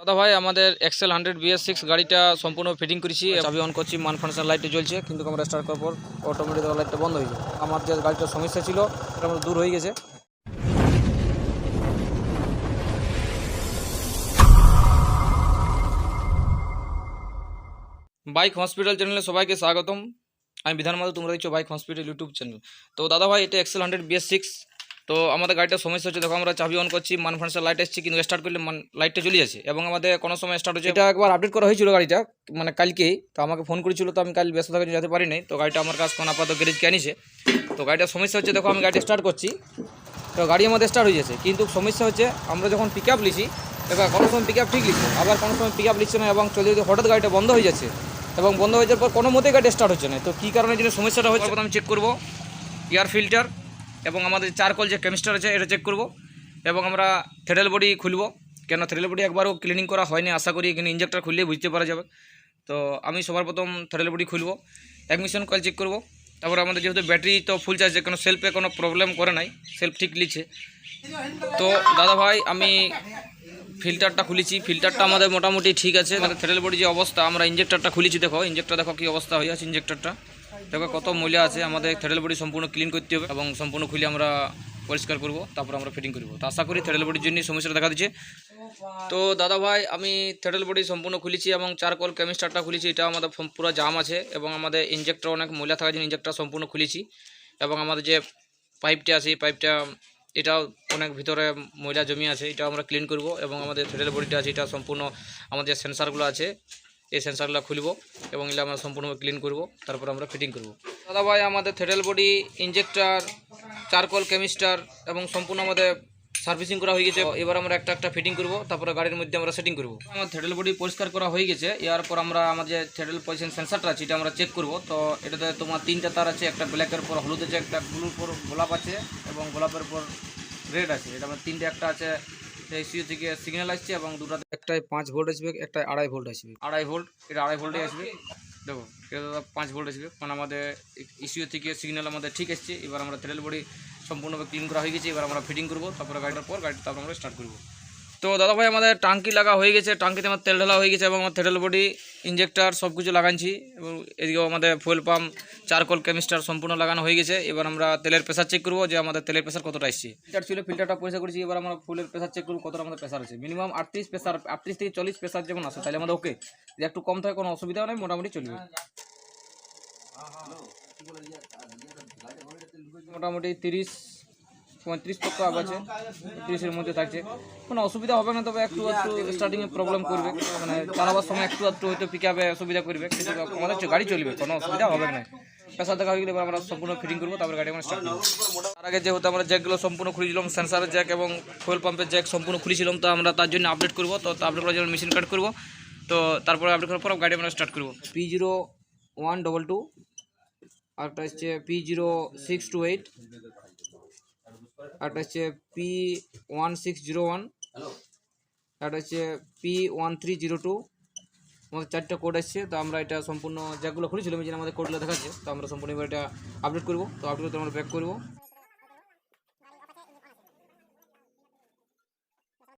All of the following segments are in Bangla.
দাদা ভাই আমাদের এক্সেল 100BS6 গাড়িটা সম্পূর্ণ ফিটিং করেছি। চাবি অন করছি, মান ফাংশন লাইটে জ্বলছে, কিন্তু আমরা স্টার্ট করার পর অটোমেটিক লাইটটা বন্ধ হয়ে যায়। আমার যে গাড়িটার সমস্যা ছিল সেটা আমার দূর হয়ে গেছে। বাইক হসপিটাল চ্যানেলে সবাইকে স্বাগতম। আমি বিধান মাধব, তোমরা দেখছো বাইক হসপিটাল ইউটিউব চ্যানেল। তো দাদা ভাই এটা এক্সেল 100BS6। তো আমাদের গাড়িটার সমস্যা হচ্ছে, দেখো আমরা চাবি অন করছি, মান ফাংশন লাইট আসছে, কিন্তু স্টার্ট করলে লাইটটা জ্বলে যাচ্ছে এবং আমাদের কোনো সময় স্টার্ট হচ্ছে। এটা একবার আপডেট করা হয়েছিল গাড়িটা, মানে কালকেই। তো আমাকে ফোন করেছিল, তো আমি কাল ব্যস্ত থাকার জন্য যেতে পারি নাই। তো গাড়িটা আমার কাছে কোন আপাতত গ্যারেজকে আনিছে। তো গাড়িটার সমস্যা হচ্ছে, দেখো আমি গাড়িটা স্টার্ট করছি, তো গাড়ি আমাদের স্টার্ট হয়ে যাচ্ছে, কিন্তু সমস্যা হচ্ছে আমরা যখন পিক আপ লিছি, দেখো কোনো সময় পিক আপ ঠিক লিখছে, আবার কোনো সময় পিক আপ লিখছে না, এবং চলে যদি হঠাৎ গাড়িটা বন্ধ হয়ে যাচ্ছে, এবং বন্ধ হয়ে যাওয়ার পর কোনো মতেই গাড়ি স্টার্ট হচ্ছে না। তো কী কারণে জন্য সমস্যাটা হচ্ছে, প্রথমে চেক করব এয়ার ফিল্টার এবং আমাদের চারকোল যে কেমিস্টার আছে এটা চেক করব, এবং আমরা থ্রেডেল বডি খুলব। কেন থ্রেডেল বডি একবারও ক্লিনিং করা হয়নি, আশা করি এখানে ইঞ্জেক্টর খুললেই বুঝতে পারা যাবে। তো আমি সবার প্রথম থ্রেডেল বডি খুলব, অ্যাডমিশন কয়েল চেক করব। তারপর আমাদের যেহেতু ব্যাটারি তো ফুল চার্জ, কোনো সেলফে কোনো প্রবলেম করে নাই, সেলফ ঠিক লিখছে। তো দাদা ভাই আমি ফিল্টারটা খুলেছি, ফিল্টারটা আমাদের মোটামুটি ঠিক আছে। আমাদের থ্রেডেল বডি যে অবস্থা, আমরা ইঞ্জেক্টরটা খুলেছি, দেখো ইঞ্জেক্টর দেখো কী অবস্থা হয়ে আছে। ইঞ্জেক্টরটা দেখো কত ময়লা আছে। আমাদের থ্রেডেল বডি সম্পূর্ণ ক্লিন করতে হবে এবং সম্পূর্ণ খুলে আমরা পরিষ্কার করব, তারপর আমরা ফিটিং করব। তো আশা করি থ্রেডেল বডির জন্য সমস্যাটা দেখা দিচ্ছে। তো দাদা ভাই আমি থ্রেডেল বডি সম্পূর্ণ খুলেছি এবং চারকোল কেমিস্টারটা খুলেছি। এটা আমাদের পুরো জাম আছে এবং আমাদের ইঞ্জেক্টর অনেক ময়লা থাকার জন্য ইঞ্জেক্টর সম্পূর্ণ খুলেছি। এবং আমাদের যে পাইপটা আছে, পাইপটা এটাও অনেক ভিতরে ময়লা জমি আছে, এটা আমরা ক্লিন করব। এবং আমাদের থ্রেডেল বডিটা আছে, এটা সম্পূর্ণ আমাদের যে সেন্সারগুলো আছে এই সেন্সারগুলো খুলব এবং এগুলো আমরা সম্পূর্ণ ক্লিন করব, তারপর আমরা ফিটিং করব। দাদা ভাই আমাদের থ্রেডেল বডি, ইঞ্জেক্টর, চারকোল কেমিস্টার এবং সম্পূর্ণ আমাদের সার্ভিসিং করা হয়ে গেছে। এবার আমরা একটা একটা ফিটিং করব, তারপরে গাড়ির মধ্যে আমরা সেটিং করব। আমার থ্রেডেল বডি পরিষ্কার করা হয়ে গেছে। এরপর আমরা আমাদের যে থ্রেডেল পজিশন সেন্সারটা আছে এটা আমরা চেক করব। তো এটাতে তোমার তিনটা তার আছে, একটা ব্ল্যাকের পর হলুদ আছে, একটা ব্লুর পর গোলাপ আছে এবং গোলাপের পর রেড আছে। এটা আমার তিনটে, একটা আছে এসিও থেকে সিগন্যাল আসছে এবং দুটাতে একটাই 5 ভোল্ট আসবে, একটা 2.5 ভোল্ট আসবে। 2.5 ভোল্ট, এটা 2.5 ভোল্টে আসবে। দেখো এটা 5 ভোল্ট আসবে, কারণ আমাদের ইসিও থেকে সিগন্যাল আমাদের ঠিক আসছে। এবার আমরা থ্রেডেল বডি সম্পূর্ণভাবে ক্লিন করা হয়ে গেছে। এবার আমরা ফিটিং করব, তারপরে গাড়িটার পর গাড়িটা তারপর আমরা স্টার্ট করব। তো দাদা ভাই আমাদের টাঙ্কি লাগা হয়ে গেছে, টাঙ্কিতে আমার তেল ঢালা হয়ে গেছে এবং আমার থ্রেডেল বডি, ইঞ্জেক্টর সব কিছু লাগাচ্ছি। এবং এদিকেও আমাদের ফুয়েল পাম্প, চারকোল কেমিস্টার সম্পূর্ণ লাগানো হয়ে গেছে। এবার আমরা তেলের প্রেসার চেক করবো যে আমাদের তেলের প্রেসার কতটা আসছে। ফিল্টার ছিল, ফিল্টারটা পরিষ্কার করেছি। এবার আমরা ফুলের প্রেসার চেক করবো কতটা আমাদের প্রেসার আছে। মিনিমাম 38 প্রেসার, 38 থেকে 40 প্রেসার যখন আসে তাহলে আমাদের ওকে। যদি একটু কম থাকে কোনো অসুবিধাও নেই, মোটামুটি চলবে। মোটামুটি 30-35 তক আছে, 30-এর মধ্যে থাকছে, কোনো অসুবিধা হবে না। তবে একটু স্টার্টিংয়ে প্রবলেম করবে, মানে চালাবার সময় একটু হয়তো পিক আপে অসুবিধা করবে, কিন্তু আমাদের গাড়ি চলবে, কোনো অসুবিধা হবে না। প্রেসার দেখা হয়ে গেলে আমরা সম্পূর্ণ ফিটিং করবো, তারপরে গাড়ি আমরা স্টার্ট করবো। তার আগে যেহেতু আমরা জ্যাকগুলো সম্পূর্ণ খুলেছিলাম, সেন্সারের জ্যাক এবং ফুয়েল পাম্পের জ্যাক সম্পূর্ণ খুলেছিলাম, তো আমরা তার জন্য আপডেট করবো। তো আপডেট করার জন্য মেশিন কাট করবো। তো তারপরে আপডেট করার পর গাড়ি আমরা স্টার্ট করবো। P0122, আরেকটা হচ্ছে P0628, একটা হচ্ছে P1601, একটা হচ্ছে P1302। আমাদের 4টা কোড আসছে। তো আমরা এটা সম্পূর্ণ জ্যাকগুলো খুলেছিলাম, এই জন্য আমাদের কোডগুলো দেখাচ্ছে। তো আমরা সম্পূর্ণ এবার এটা আপডেট করবো। তো আপডেট করতে আমরা ব্যাক করবো,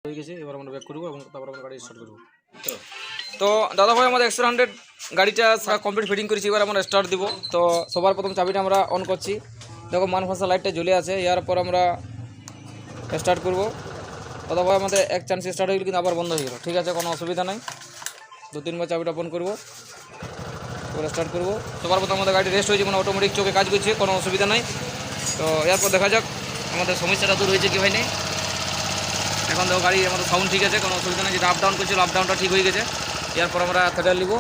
হয়ে গেছে। এবার আমরা ব্যাক করবো এবং তারপর আমরা গাড়ি স্টার্ট করবো। তো দাদা ভাই আমাদের 100 গাড়িটা কমপ্লিট ফিটিং করেছি। এবার আমরা স্টার্ট দিব। তো সবার প্রথম চাবিটা আমরা অন করছি, দেখো মান ফাঁসা লাইটটা জ্বলে আছে। এরপর আমরা স্টার্ট করব। দাদা ভাই আমাদের এক চান্সে স্টার্ট হয়ে গেল, কিন্তু আবার বন্ধ হয়ে গেল। ঠিক আছে, কোনো অসুবিধা নাই। 2-3 বার চাবিটা অন করবো, এবার স্টার্ট করবো। সবার প্রথম আমাদের গাড়ি রেস্ট হয়েছে, মানে অটোমেটিক চোখে কাজ করছে, কোনো অসুবিধা নাই। তো এরপর দেখা যাক আমাদের সমস্যাটা দূর হয়েছে কি হয় নাই। এখন দেখো গাড়ি আমাদের সাউন্ড ঠিক আছে, কোনো অসুবিধা নেই। যেটা আপ ডাউন করছিল, আপ ডাউনটা ঠিক হয়ে গেছে। এরপর আমরা থ্রেডেল নিব।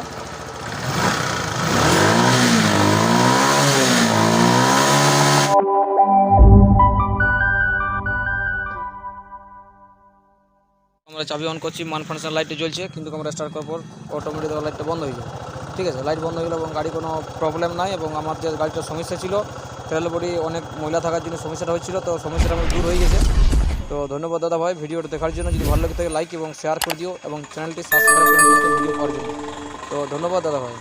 আমরা চাবি অন করছি, মান ফাংশন লাইটে জ্বলছে, কিন্তু আমরা স্টার্ট করার পর অটোমেটিক লাইটটা বন্ধ হয়ে যায়। ঠিক আছে, লাইট বন্ধ হয়ে গেল এবং গাড়ি কোনো প্রবলেম নাই। এবং আমার যে গাড়িটার সমস্যা ছিল, থ্রেডেল বডি অনেক ময়লা থাকার জন্য সমস্যাটা হচ্ছিল, তো সমস্যাটা আমার দূর হয়ে গেছে। তো ধন্যবাদ দাদা ভাই ভিডিওটা দেখার জন্য। যদি ভালো লাগে থাকে লাইক এবং শেয়ার করে দিও এবং চ্যানেলটি সাবস্ক্রাইব করে দিও ভিডিও পাওয়ার জন্য। তো ধন্যবাদ দাদা ভাই।